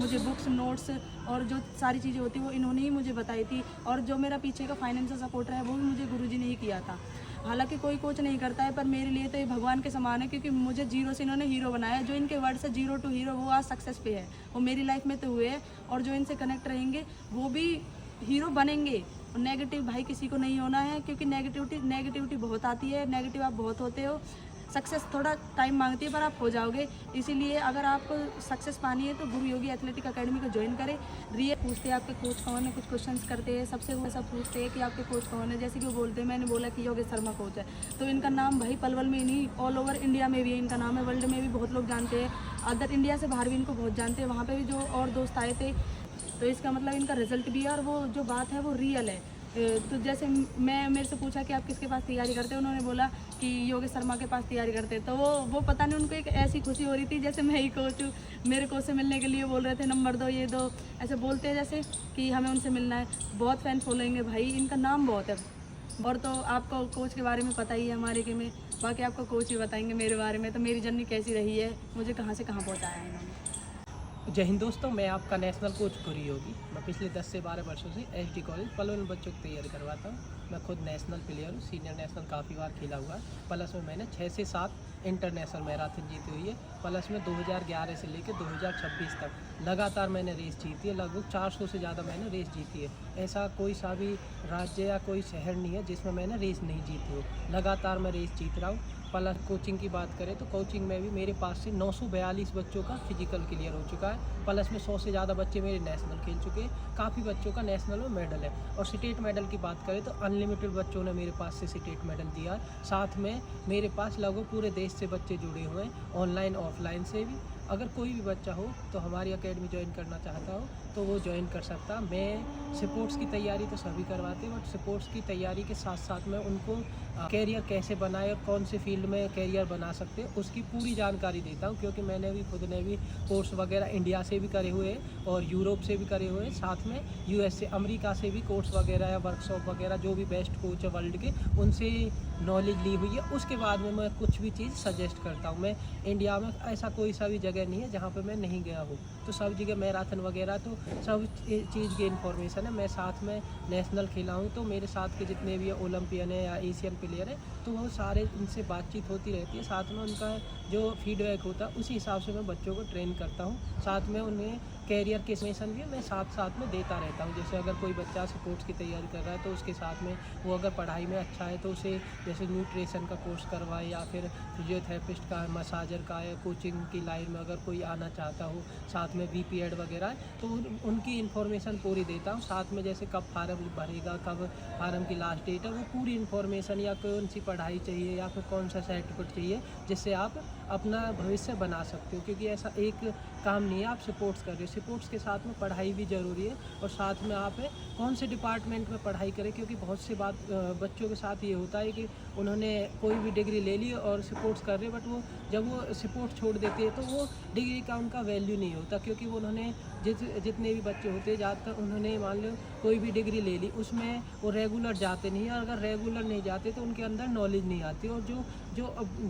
मुझे books, notes और जो सारी चीज़ें होती वो इन्होंने ही मुझे बताई थी। और जो मेरा पीछे का फाइनेंशियल सपोर्ट है वो भी मुझे गुरुजी ने ही किया था। हालांकि कोई कोच नहीं करता है, पर मेरे लिए तो ये भगवान के समान है, क्योंकि मुझे जीरो से इन्होंने हीरो बनाया है। जो इनके वर्ड से जीरो टू हीरो, वो आज सक्सेस पे है, वो मेरी लाइफ में तो हुए हैं। और जो इनसे कनेक्ट रहेंगे वो भी हीरो बनेंगे। और नेगेटिव भाई किसी को नहीं होना है, क्योंकि नेगेटिविटी बहुत आती है, नेगेटिव आप बहुत होते हो। सक्सेस थोड़ा टाइम मांगती है, पर आप हो जाओगे। इसीलिए अगर आपको सक्सेस पानी है तो गुरु योगी एथलेटिक अकेडमी को ज्वाइन करें। रियल पूछते हैं आपके कोच कौन है, कुछ क्वेश्चंस करते हैं, सबसे वो सब पूछते हैं कि आपके कोच कौन है। जैसे कि वो बोलते हैं, मैंने बोला कि योगेश शर्मा कोच है, तो इनका नाम भाई पलवल में ही नहीं, ऑल ओवर इंडिया में भी है इनका नाम है। वर्ल्ड में भी बहुत लोग जानते हैं, अदर इंडिया से बाहर भी इनको बहुत जानते हैं। वहाँ पर भी जो और दोस्त आए थे, तो इसका मतलब इनका रिजल्ट भी है और वो जो बात है वो रियल है। तो जैसे मेरे से पूछा कि आप किसके पास तैयारी करते हो, उन्होंने बोला कि योगेश शर्मा के पास तैयारी करते हैं। तो वो पता नहीं उनको एक ऐसी खुशी हो रही थी जैसे मैं ही कोच हूँ। मेरे कोच से मिलने के लिए बोल रहे थे, नंबर दो, ये दो, ऐसे बोलते हैं जैसे कि हमें उनसे मिलना है। बहुत फैन फॉलोइंग है भाई, इनका नाम बहुत है। और तो आपको कोच के बारे में पता ही है हमारे के में, बाकी आपको कोच ही बताएंगे मेरे बारे में। तो मेरी जर्नी कैसी रही है, मुझे कहाँ से कहाँ पहुँचाया है इन्होंने। जय हिंद दोस्तों, मैं आपका नेशनल कोच गुरु योगी। मैं पिछले 10 से 12 वर्षों से एचडी कॉलेज पलवल में बच्चों की तैयारी करवाता हूँ। मैं खुद नेशनल प्लेयर हूँ, सीनियर नेशनल काफ़ी बार खेला हुआ है। प्लस में मैंने 6 से 7 इंटरनेशनल मैराथन जीती हुई है। प्लस में 2011 से लेकर 2026 तक लगातार मैंने रेस जीती है। लगभग 400 से ज़्यादा मैंने रेस जीती है। ऐसा कोई सा भी राज्य या कोई शहर नहीं है जिसमें मैंने रेस नहीं जीती हो। लगातार मैं रेस जीत रहा हूँ। प्लस कोचिंग की बात करें तो कोचिंग में भी मेरे पास से 942 बच्चों का फिजिकल क्लियर हो चुका है। प्लस में 100 से ज़्यादा बच्चे मेरे नेशनल खेल चुके हैं। काफ़ी बच्चों का नेशनल में मेडल है। और स्टेट मेडल की बात करें तो अनलिमिटेड बच्चों ने मेरे पास से स्टेट मेडल दिया है। साथ में मेरे पास लगभग पूरे देश से बच्चे जुड़े हुए हैं, ऑनलाइन ऑफलाइन से भी। अगर कोई भी बच्चा हो तो हमारी एकेडमी ज्वाइन करना चाहता हो तो वो ज्वाइन कर सकता। मैं स्पोर्ट्स की तैयारी तो सभी करवाते हैं, बट स्पोर्ट्स की तैयारी के साथ साथ में उनको कैरियर कैसे बनाए और कौन से फील्ड में कैरियर बना सकते हैं उसकी पूरी जानकारी देता हूँ। क्योंकि मैंने भी खुद ने भी कोर्स वगैरह इंडिया से भी करे हुए हैं और यूरोप से भी करे हुए हैं, साथ में यूएस से, अमेरिका से भी कोर्स वगैरह या वर्कशॉप वगैरह जो भी बेस्ट कोच है वर्ल्ड के, उनसे नॉलेज ली हुई है। उसके बाद में मैं कुछ भी चीज़ सजेस्ट करता हूँ। मैं इंडिया में ऐसा कोई सा भी जगह नहीं है जहाँ पे मैं नहीं गया हूँ, तो सब जगह मैराथन वगैरह तो सब चीज़ की इन्फॉर्मेशन है। मैं साथ में नेशनल खेला हूँ, तो मेरे साथ के जितने भी ओलंपियन है या एशियन प्लेयर है तो वो सारे उनसे बातचीत होती रहती है। साथ में उनका जो फीडबैक होता है उसी हिसाब से मैं बच्चों को ट्रेन करता हूँ। साथ में उन्हें कैरियर के इंफॉर्मेशन भी मैं साथ में देता रहता हूँ। जैसे अगर कोई बच्चा स्पोर्ट्स की तैयारी कर रहा है तो उसके साथ में वो अगर पढ़ाई में अच्छा है तो उसे जैसे न्यूट्रिशन का कोर्स करवाए या फिर फिजियोथेरेपिस्ट का, मसाजर का, या कोचिंग की लाइन में अगर कोई आना चाहता हो, साथ में बीपीएड वगैरह है तो उनकी इन्फॉर्मेशन पूरी देता हूँ। साथ में जैसे कब फार्म भरेगा, कब फार्म की लास्ट डेट है, वो पूरी इन्फॉर्मेशन, या कौन सी पढ़ाई चाहिए या फिर कौन सा सर्टिफिकेट चाहिए जिससे आप अपना भविष्य बना सकते हो। क्योंकि ऐसा एक काम नहीं है आप स्पोर्ट्स कर रहे हो, स्पोर्ट्स के साथ में पढ़ाई भी ज़रूरी है। और साथ में आप कौन से डिपार्टमेंट में पढ़ाई करें, क्योंकि बहुत से बच्चों के साथ ये होता है कि उन्होंने कोई भी डिग्री ले ली और स्पोर्ट्स कर रहे, बट वो जब वो स्पोर्ट्स छोड़ देते हैं तो वो डिग्री का उनका वैल्यू नहीं होता। क्योंकि वो उन्होंने जितने भी बच्चे होते हैं ज़्यादातर उन्होंने मान लो कोई भी डिग्री ले ली, उसमें वो रेगुलर जाते नहीं हैं। और अगर रेगुलर नहीं जाते तो उनके अंदर नॉलेज नहीं आती। और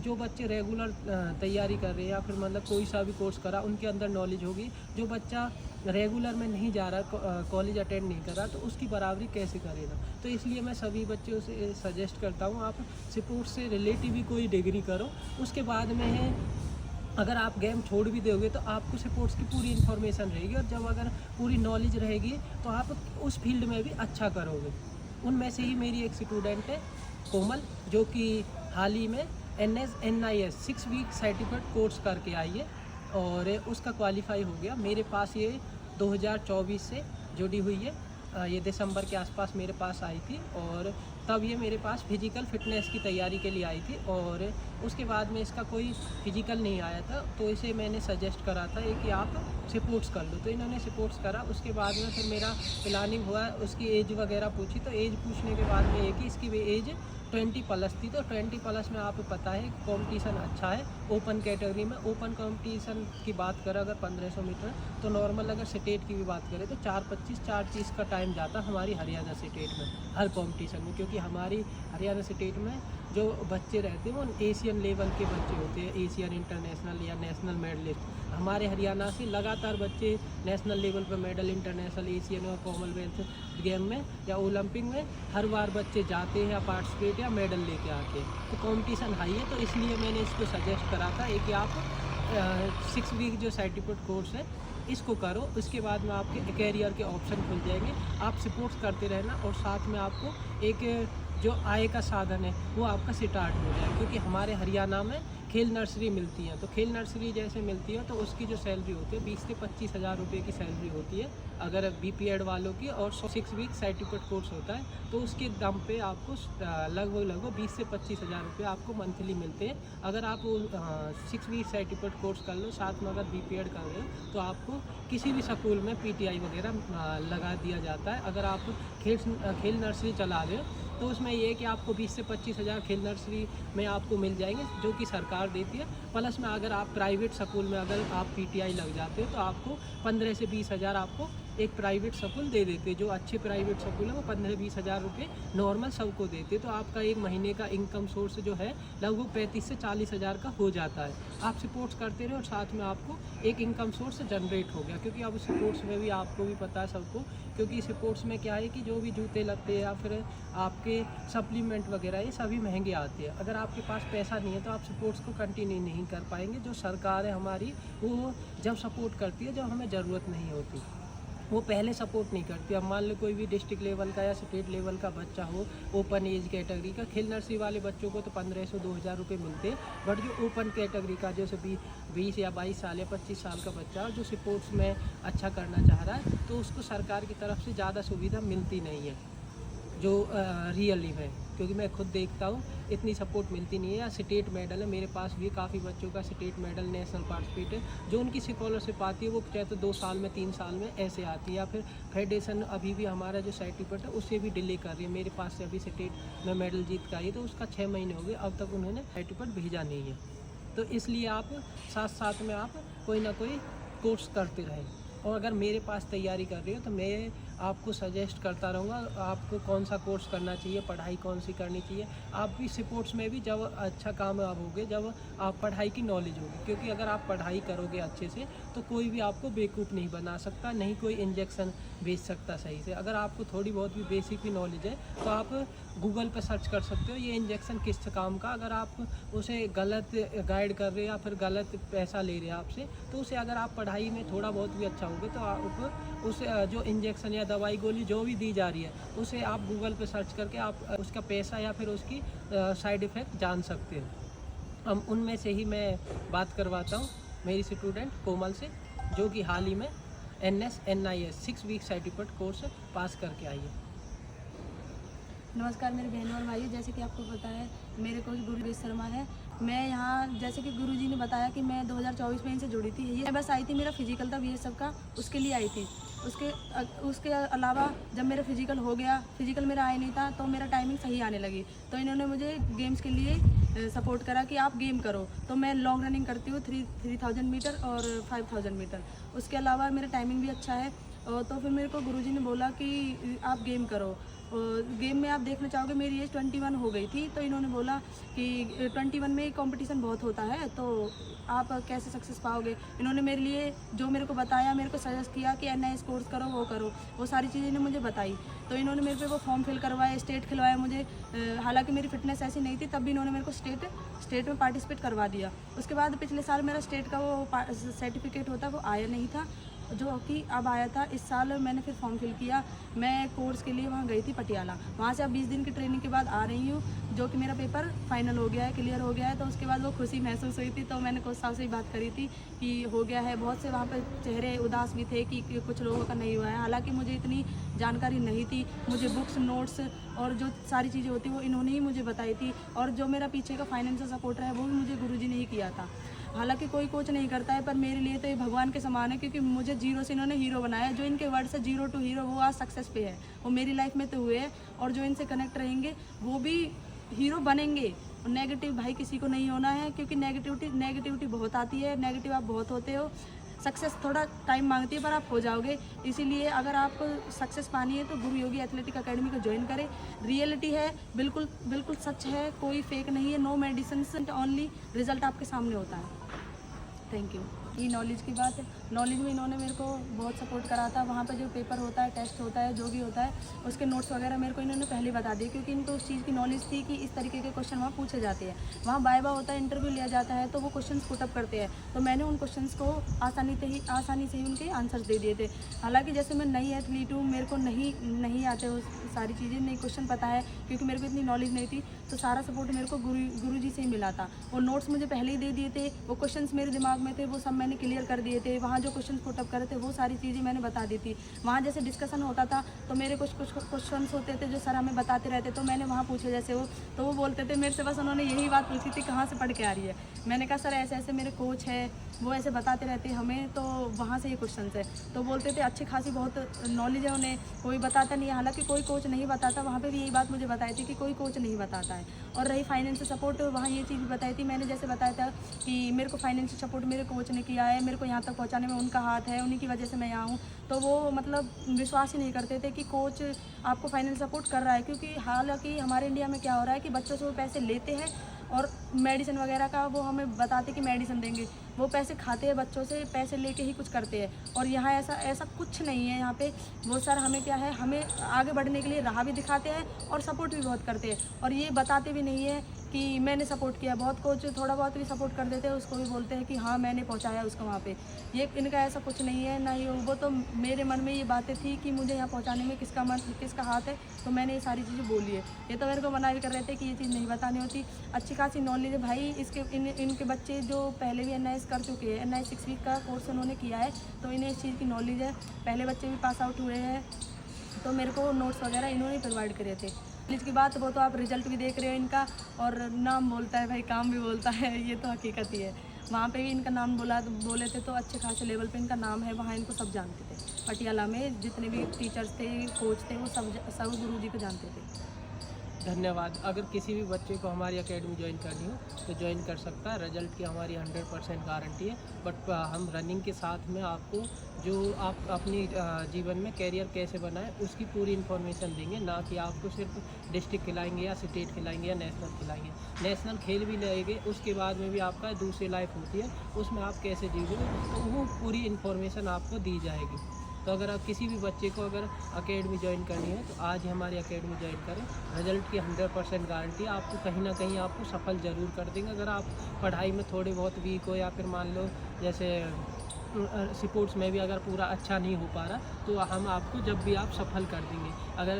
जो बच्चे रेगुलर तैयारी कर रहे हैं या फिर मतलब कोई सा भी कोर्स करा, उनके अंदर नॉलेज होगी। जो बच्चा रेगुलर में नहीं जा रहा, कॉलेज अटेंड नहीं कर रहा, तो उसकी बराबरी कैसे करेगा। तो इसलिए मैं सभी बच्चों से सजेस्ट करता हूँ आप स्पोर्ट्स से रिलेटिव ही कोई डिग्री करो। उसके बाद में है अगर आप गेम छोड़ भी दोगे तो आपको स्पोर्ट्स की पूरी इन्फॉर्मेशन रहेगी, और जब अगर पूरी नॉलेज रहेगी तो आप उस फील्ड में भी अच्छा करोगे। उनमें से ही मेरी एक स्टूडेंट है कोमल, जो कि हाल ही में NIS 6 वीक सर्टिफिकेट कोर्स करके आई है और उसका क्वालिफाई हो गया। मेरे पास ये 2024 से जुड़ी हुई है। ये दिसंबर के आसपास मेरे पास आई थी और तब ये मेरे पास फिजिकल फिटनेस की तैयारी के लिए आई थी। और उसके बाद में इसका कोई फिजिकल नहीं आया था, तो इसे मैंने सजेस्ट करा था कि आप स्पोर्ट्स कर लो। तो इन्होंने स्पोर्ट्स करा। उसके बाद में फिर मेरा प्लानिंग हुआ, उसकी एज वगैरह पूछी, तो एज पूछने के बाद में ये कि इसकी एज 20+ थी। तो 20+ में आप पता है कंपटीशन अच्छा है ओपन कैटेगरी में। ओपन कंपटीशन की बात करें अगर 1500 मीटर, तो नॉर्मल अगर स्टेट की भी बात करें तो 4:25 4:30 का टाइम जाता हमारी हरियाणा स्टेट में हर कंपटीशन में। क्योंकि हमारी हरियाणा स्टेट में जो बच्चे रहते हैं वो एशियन लेवल के बच्चे होते हैं, एशियन, इंटरनेशनल या नेशनल मेडलिस्ट। हमारे हरियाणा से लगातार बच्चे नेशनल लेवल पर मेडल, इंटरनेशनल, एशियन और कॉमनवेल्थ गेम में या ओलंपिक में हर बार बच्चे जाते हैं या पार्टिसिपेट या मेडल लेके आते हैं। तो कंपटीशन हाई है, तो इसलिए मैंने इसको सजेस्ट करा था कि आप 6 वीक जो सर्टिफिकेट कोर्स है इसको करो। उसके बाद में आपके कैरियर के ऑप्शन खुल जाएंगे। आप सपोर्ट्स करते रहना और साथ में आपको एक जो आय का साधन है वो आपका स्टार्ट हो जाए, क्योंकि हमारे हरियाणा में खेल नर्सरी मिलती हैं। तो खेल नर्सरी जैसे मिलती है तो उसकी जो सैलरी होती है 20 से 25 हज़ार रुपये की सैलरी होती है अगर BPED वालों की, और 6 वीक सर्टिफिकेट कोर्स होता है तो उसके दम पे आपको लगभग 20 से 25 हज़ार रुपये आपको मंथली मिलते हैं। अगर आप 6 वीक सर्टिफिकेट कोर्स कर लो, साथ में अगर BPED कर रहे हो तो आपको किसी भी स्कूल में PTI वगैरह लगा दिया जाता है। अगर आप खेल नर्सरी चला रहे हो तो उसमें ये है कि आपको 20 से 25 हज़ार खेल नर्सरी में आपको मिल जाएंगे, जो कि सरकार देती है। प्लस में अगर आप प्राइवेट स्कूल में अगर आप PTI लग जाते हो तो आपको 15 से 20 हज़ार आपको एक प्राइवेट स्कूल दे देते हैं। जो अच्छे प्राइवेट स्कूल है वो 15-20 हज़ार रुपये नॉर्मल सबको देते। तो आपका एक महीने का इनकम सोर्स जो है लगभग 35 से 40 हज़ार का हो जाता है। आप सपोर्ट्स करते रहे और साथ में आपको एक इनकम सोर्स जनरेट हो गया, क्योंकि अब सपोर्ट्स में भी आपको भी पता है सबको, क्योंकि सपोर्ट्स में क्या है कि जो भी जूते लगते हैं या फिर आपके सप्लीमेंट वगैरह ये सभी महंगे आते हैं। अगर आपके पास पैसा नहीं है तो आप सपोर्ट्स को कंटिन्यू नहीं कर पाएंगे। जो सरकार है हमारी वो जब सपोर्ट करती है जब हमें ज़रूरत नहीं होती, वो पहले सपोर्ट नहीं करती। अब मान लो कोई भी डिस्ट्रिक्ट लेवल का या स्टेट लेवल का बच्चा हो, ओपन एज कैटेगरी का, खेल नर्सरी वाले बच्चों को तो 1500-2000 रुपये मिलते हैं। बट जो ओपन कैटेगरी का जैसे 20 या 22 साल या 25 साल का बच्चा और जो स्पोर्ट्स में अच्छा करना चाह रहा है तो उसको सरकार की तरफ से ज़्यादा सुविधा मिलती नहीं है जो रियली है, क्योंकि मैं खुद देखता हूँ इतनी सपोर्ट मिलती नहीं है। या स्टेट मेडल है, मेरे पास भी काफ़ी बच्चों का स्टेट मेडल, नेशनल पार्टिसिपेट है, जो उनकी स्कॉलरशिप आती है वो चाहे तो 2 साल में 3 साल में ऐसे आती है। या फिर फेडरेशन अभी भी हमारा जो सर्टिफिकेट है उससे भी डिले कर रही है। मेरे पास से अभी स्टेट में मेडल जीत का आई तो उसका 6 महीने हो गए, अब तक उन्होंने सर्टिफिकेट भेजा नहीं है। तो इसलिए आप साथ साथ में आप कोई ना कोई कोर्स करते रहें। और अगर मेरे पास तैयारी कर रही हो तो मैं आपको सजेस्ट करता रहूँगा आपको कौन सा कोर्स करना चाहिए, पढ़ाई कौन सी करनी चाहिए। आप भी स्पोर्ट्स में भी जब अच्छा कामयाब होगे जब आप पढ़ाई की नॉलेज होगी, क्योंकि अगर आप पढ़ाई करोगे अच्छे से तो कोई भी आपको बेवकूफ़ नहीं बना सकता, नहीं कोई इंजेक्शन बेच सकता सही से। अगर आपको थोड़ी बहुत भी बेसिक भी नॉलेज है तो आप गूगल पर सर्च कर सकते हो ये इंजेक्शन किस काम का। अगर आप उसे गलत गाइड कर रहे हैं या फिर गलत पैसा ले रहे हैं आपसे, तो उसे अगर आप पढ़ाई में थोड़ा बहुत भी अच्छा होगे तो आप उस जो इंजेक्शन या दवाई गोली जो भी दी जा रही है उसे आप गूगल पे सर्च करके आप उसका पैसा या फिर उसकी साइड इफ़ेक्ट जान सकते हो। अब उनमें से ही मैं बात करवाता हूँ मेरी स्टूडेंट कोमल से, जो कि हाल ही में NSNIS 6 week certificate course pass करके आई है। नमस्कार मेरे बहनों और भाइयों, जैसे कि आपको पता है मेरे कोच गुरुवेश शर्मा है। मैं यहाँ जैसे कि गुरुजी ने बताया कि मैं 2024 में इनसे जुड़ी थी। ये बस आई थी, मेरा फिजिकल था BSF का, उसके लिए आई थी। उसके अलावा जब मेरा फिजिकल हो गया, फिजिकल मेरा आया नहीं था तो मेरा टाइमिंग सही आने लगी, तो इन्होंने मुझे गेम्स के लिए सपोर्ट करा कि आप गेम करो। तो मैं लॉन्ग रनिंग करती हूँ 3000 मीटर और 5000 मीटर। उसके अलावा मेरा टाइमिंग भी अच्छा है। तो फिर मेरे को गुरुजी ने बोला कि आप गेम करो। गेम में आप देखना चाहोगे मेरी एज 21 हो गई थी, तो इन्होंने बोला कि 21 में कंपटीशन बहुत होता है तो आप कैसे सक्सेस पाओगे। इन्होंने मेरे लिए जो मेरे को बताया, मेरे को सजेस्ट किया कि NIS कोर्स करो, वो करो, वो सारी चीज़ें इन्होंने मुझे बताई। तो इन्होंने मेरे पे वो फॉर्म फिल करवाया, स्टेट खिलवाया मुझे। हालांकि मेरी फिटनेस ऐसी नहीं थी, तब भी इन्होंने मेरे को स्टेट में पार्टिसिपेट करवा दिया। उसके बाद पिछले साल मेरा स्टेट का वो सर्टिफिकेट होता वो आया नहीं था, जो कि अब आया था। इस साल मैंने फिर फॉर्म फिल किया। मैं कोर्स के लिए वहाँ गई थी पटियाला, वहाँ से अब 20 दिन की ट्रेनिंग के बाद आ रही हूँ, जो कि मेरा पेपर फाइनल हो गया है, क्लियर हो गया है। तो उसके बाद वो खुशी महसूस हुई थी, तो मैंने कोच साहब से ही बात करी थी कि हो गया है। बहुत से वहाँ पर चेहरे उदास भी थे कि कुछ लोगों का नहीं हुआ है। हालाँकि मुझे इतनी जानकारी नहीं थी, मुझे बुक्स, नोट्स और जो सारी चीज़ें होती वो इन्होंने ही मुझे बताई थी। और जो मेरा पीछे का फाइनेंशियल सपोर्ट है वो भी मुझे गुरुजी ने ही किया था। हालांकि कोई कोच नहीं करता है, पर मेरे लिए तो ये भगवान के समान है, क्योंकि मुझे जीरो से इन्होंने हीरो बनाया। जो इनके वर्ड से 0 to हीरो, वो आज सक्सेस पे है, वो मेरी लाइफ में तो हुए हैं। और जो इनसे कनेक्ट रहेंगे वो भी हीरो बनेंगे। नेगेटिव भाई किसी को नहीं होना है, क्योंकि नेगेटिविटी बहुत आती है, नेगेटिव आप बहुत होते हो। सक्सेस थोड़ा टाइम मांगती है पर आप हो जाओगे। इसीलिए अगर आपको सक्सेस पानी है तो गुरु योगी एथलेटिक अकेडमी को ज्वाइन करें। रियलिटी है, बिल्कुल बिल्कुल सच है, कोई फेक नहीं है। नो मेडिसिन, ओनली रिजल्ट आपके सामने होता है। Thank you. ये नॉलेज की बात है, नॉलेज में इन्होंने मेरे को बहुत सपोर्ट करा था। वहाँ पे जो पेपर होता है, टेस्ट होता है, जो भी होता है, उसके नोट्स वगैरह मेरे को इन्होंने पहले बता दिए, क्योंकि इनको उस चीज़ की नॉलेज थी कि इस तरीके के क्वेश्चन वहाँ पूछे जाते हैं। वहाँ वाइवा होता है, इंटरव्यू लिया जाता है, तो वो क्वेश्चन पुटअप करते हैं। तो मैंने उन क्वेश्चन को आसानी से ही उनके आंसर्स दे दिए थे। हालाँकि जैसे मैं नई एथलीट हूँ, मेरे को नहीं आते वो सारी चीज़ें, नहीं क्वेश्चन पता है, क्योंकि मेरे को इतनी नॉलेज नहीं थी। तो सारा सपोर्ट मेरे को गुरुजी से ही मिला था। वो नोट्स मुझे पहले ही दे दिए थे, वो क्वेश्चंस मेरे दिमाग में थे, वो सब मैंने क्लियर कर दिए थे। वहाँ जो क्वेश्चन पुटअप करे थे, वो सारी चीज़ें मैंने बता दी थी। वहाँ जैसे डिस्कशन होता था, तो मेरे कुछ क्वेश्चंस होते थे जो सर हमें बताते रहते, तो मैंने वहाँ पूछे जैसे वो, तो वो बोलते थे मेरे से, बस उन्होंने यही बात पूछी थी कहाँ से पढ़ के आ रही है। मैंने कहा सर ऐसे ऐसे मेरे कोच है, वो ऐसे बताते रहते हैं हमें, तो वहाँ से ये क्वेश्चन है। तो बोलते थे अच्छी खासी बहुत नॉलेज है उन्हें, कोई बताता नहीं है। हालांकि कोई कोच नहीं बताता, वहाँ पे भी यही बात मुझे बताई थी कि कोई कोच नहीं बताता है। और रही फाइनेंशियल सपोर्ट, वहाँ ये चीज़ बताई थी मैंने, जैसे बताया था कि मेरे को फाइनेंशियल सपोर्ट मेरे कोच ने किया है, मेरे को यहाँ तक पहुँचाने में उनका हाथ है, उन्हीं की वजह से मैं यहाँ हूँ। तो वो मतलब विश्वास ही नहीं करते थे कि कोच आपको फाइनेंशियल सपोर्ट कर रहा है, क्योंकि हालांकि हमारे इंडिया में क्या हो रहा है कि बच्चों से वो पैसे लेते हैं और मेडिसिन वगैरह का वो हमें बताते कि मेडिसिन देंगे, वो पैसे खाते हैं बच्चों से, पैसे लेके ही कुछ करते हैं। और यहाँ ऐसा कुछ नहीं है। यहाँ पे वो सर हमें क्या है, हमें आगे बढ़ने के लिए राह भी दिखाते हैं और सपोर्ट भी बहुत करते हैं। और ये बताते भी नहीं है कि मैंने सपोर्ट किया। बहुत कोच थोड़ा बहुत भी सपोर्ट कर देते हैं, उसको भी बोलते हैं कि हाँ मैंने पहुँचाया उसको वहाँ पे। ये इनका ऐसा कुछ नहीं है, ना ही वो। तो मेरे मन में ये बातें थी कि मुझे यहाँ पहुँचाने में किसका हाथ है, तो मैंने ये सारी चीज़ें बोली है। ये तो मेरे को मना भी कर रहे थे कि ये चीज़ नहीं बतानी होती। अच्छी खासी नॉलेज है भाई। इनके बच्चे जो पहले भी NIS कर चुके हैं, NIS 6 वीक का कोर्स उन्होंने किया है, तो इन्हें इस चीज़ की नॉलेज है। पहले बच्चे भी पास आउट हुए हैं, तो मेरे को नोट्स वगैरह इन्होंने प्रोवाइड करे थे। कॉलेज की बात वो तो आप रिजल्ट भी देख रहे हो इनका, और नाम बोलता है भाई, काम भी बोलता है, ये तो हकीकत ही है। वहाँ पे भी इनका नाम बोले थे, तो अच्छे खासे लेवल पे इनका नाम है। वहाँ इनको सब जानते थे, पटियाला में जितने भी टीचर्स थे, कोच थे, वो सब गुरुजी को जानते थे। धन्यवाद। अगर किसी भी बच्चे को हमारी एकेडमी ज्वाइन करनी हो तो ज्वाइन कर सकता है। रिजल्ट की हमारी 100% गारंटी है। बट हम रनिंग के साथ में आपको जो आप अपनी जीवन में कैरियर कैसे बनाएं उसकी पूरी इन्फॉर्मेशन देंगे, ना कि आपको सिर्फ डिस्ट्रिक्ट खिलाएंगे या स्टेट खिलाएंगे या नेशनल खिलाएंगे। नेशनल खेल भी लेंगे, उसके बाद में भी आपका दूसरी लाइफ होती है, उसमें आप कैसे जीओगे, तो वो पूरी इन्फॉर्मेशन आपको दी जाएगी। तो अगर आप किसी भी बच्चे को अगर एकेडमी ज्वाइन करनी है तो आज ही हमारी एकेडमी ज्वाइन करें। रिजल्ट की 100% गारंटी, आपको कहीं ना कहीं आपको सफल ज़रूर कर देंगे। अगर आप पढ़ाई में थोड़े बहुत वीक हो, या फिर मान लो जैसे स्पोर्ट्स में भी अगर पूरा अच्छा नहीं हो पा रहा, तो हम आपको जब भी आप सफल कर देंगे। अगर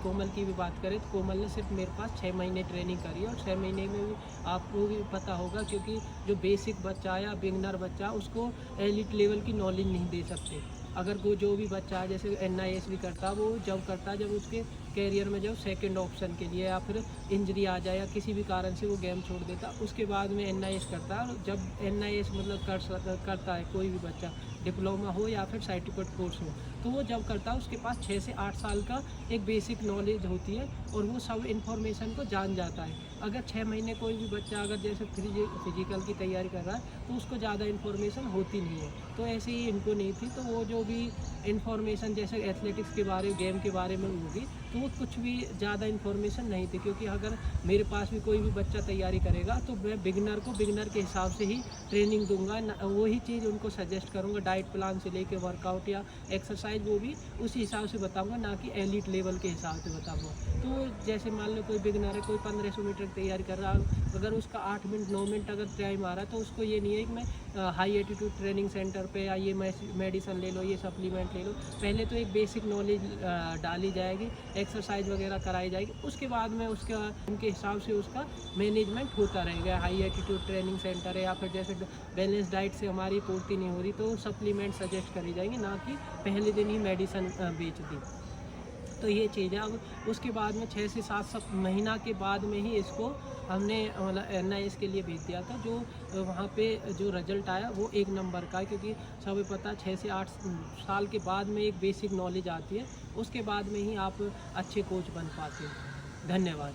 कोमल की भी बात करें तो कोमल ने सिर्फ मेरे पास 6 महीने ट्रेनिंग करी है, और 6 महीने में भी आपको भी पता होगा, क्योंकि जो बेसिक बच्चा या बिगनर बच्चा, उसको एलिट लेवल की नॉलेज नहीं दे सकते। अगर कोई जो भी बच्चा है जैसे NIS भी करता है, वो जब करता है जब उसके कैरियर में जब सेकंड ऑप्शन के लिए या फिर इंजरी आ जाए या किसी भी कारण से वो गेम छोड़ देता, उसके बाद में NIS करता है। और जब NIS मतलब करता है कोई भी बच्चा, डिप्लोमा हो या फिर सर्टिफिकेट कोर्स हो, तो वो जब करता है उसके पास 6 से 8 साल का एक बेसिक नॉलेज होती है, और वो सब इन्फॉर्मेशन को जान जाता है। अगर 6 महीने कोई भी बच्चा अगर जैसे फिजिकल की तैयारी कर रहा है, तो उसको ज़्यादा इन्फॉर्मेशन होती नहीं है। तो ऐसे ही इनको नहीं थी, तो वो जो भी इन्फॉर्मेशन जैसे एथलेटिक्स के बारे, गेम के बारे में होगी, तो वो कुछ भी ज़्यादा इन्फॉर्मेशन नहीं थी। क्योंकि अगर मेरे पास भी कोई भी बच्चा तैयारी करेगा, तो मैं बिगनर को बिगनर के हिसाब से ही ट्रेनिंग दूंगा, वही चीज़ उनको सजेस्ट करूंगा। डाइट प्लान से लेके वर्कआउट या एक्सरसाइज, वो भी उसी हिसाब से बताऊंगा, ना कि एलिट लेवल के हिसाब से बताऊंगा। तो जैसे मान लो कोई बिगनर है, कोई 1500 मीटर तैयारी कर रहा है, अगर उसका 8 मिनट 9 मिनट अगर टाइम आ रहा है, तो उसको ये नहीं है कि मैं हाई एटीट्यूड ट्रेनिंग सेंटर पे या ये मेडिसिन ले लो, ये सप्लीमेंट ले लो। पहले तो एक बेसिक नॉलेज डाली जाएगी, एक्सरसाइज वगैरह कराई जाएगी, उसके बाद में उनके हिसाब से उसका मैनेजमेंट होता रहेगा। हाई एटीट्यूड ट्रेनिंग सेंटर है, या फिर जैसे बैलेंस डाइट से हमारी पूर्ति नहीं हो रही, तो सप्लीमेंट सजेस्ट करी जाएंगी, ना कि पहले दिन ही मेडिसिन बेच दी। तो ये चीज़ है। अब उसके बाद में 6 से 7 महीना के बाद में ही इसको हमने मतलब NIS के लिए भेज दिया था। जो वहाँ पे जो रिजल्ट आया वो 1 नंबर का है, क्योंकि सभी पता 6 से 8 साल के बाद में एक बेसिक नॉलेज आती है, उसके बाद में ही आप अच्छे कोच बन पाते हैं। धन्यवाद।